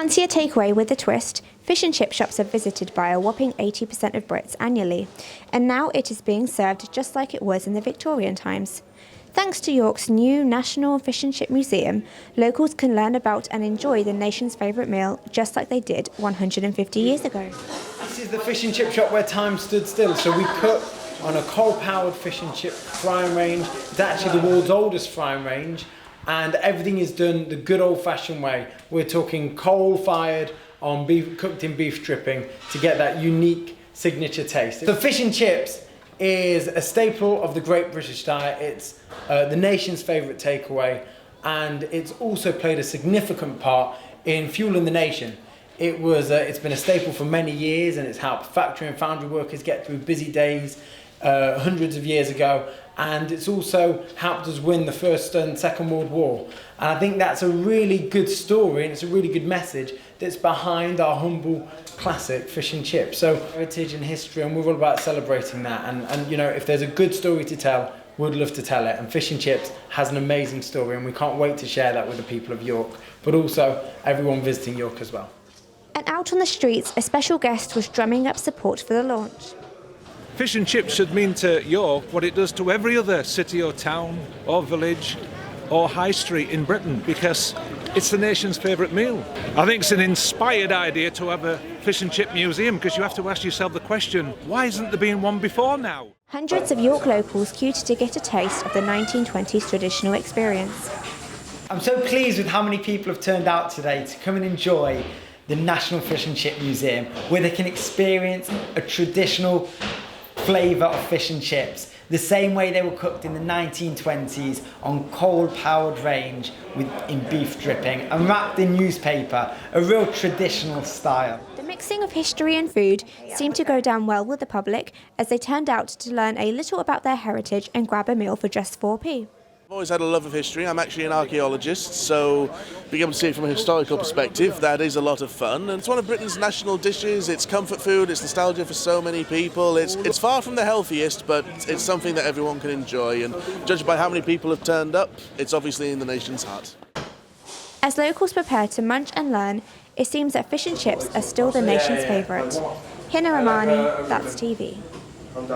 Fancy a takeaway with a twist? Fish and chip shops are visited by a whopping 80% of Brits annually, and now it is being served just like it was in the Victorian times. Thanks to York's new National Fish and Chip Museum, locals can learn about and enjoy the nation's favourite meal just like they did 150 years ago. This is the fish and chip shop where time stood still, so we cook on a coal-powered fish and chip frying range. It's actually the world's oldest frying range, and everything is done the good old-fashioned way. We're talking coal-fired on beef, cooked in beef dripping to get that unique signature taste. So fish and chips is a staple of the Great British diet. It's the nation's favourite takeaway, and it's also played a significant part in fueling the nation. It's been a staple for many years, and it's helped factory and foundry workers get through busy days hundreds of years ago, and it's also helped us win the First and Second World War. And I think that's a really good story, and it's a really good message that's behind our humble classic fish and chips. So heritage and history, and we're all about celebrating that, and you know, if there's a good story to tell, we'd love to tell it, and fish and chips has an amazing story, and we can't wait to share that with the people of York, but also everyone visiting York as well. And out on the streets, a special guest was drumming up support for the launch. Fish and chips should mean to York what it does to every other city or town or village or high street in Britain, because it's the nation's favourite meal. I think it's an inspired idea to have a fish and chip museum, because you have to ask yourself the question, why isn't there been one before now? Hundreds of York locals queued to get a taste of the 1920s traditional experience. I'm so pleased with how many people have turned out today to come and enjoy the National Fish and Chip Museum, where they can experience a traditional flavour of fish and chips, the same way they were cooked in the 1920s on coal-powered range in beef dripping and wrapped in newspaper, a real traditional style. The mixing of history and food seemed to go down well with the public, as they turned out to learn a little about their heritage and grab a meal for just 4p. I've always had a love of history. I'm actually an archaeologist, so being able to see it from a historical perspective, that is a lot of fun. And it's one of Britain's national dishes. It's comfort food, it's nostalgia for so many people. It's far from the healthiest, but it's something that everyone can enjoy. And judged by how many people have turned up, it's obviously in the nation's heart. As locals prepare to munch and learn, it seems that fish and chips are still the nation's favourite. Hina Ramani, That's TV.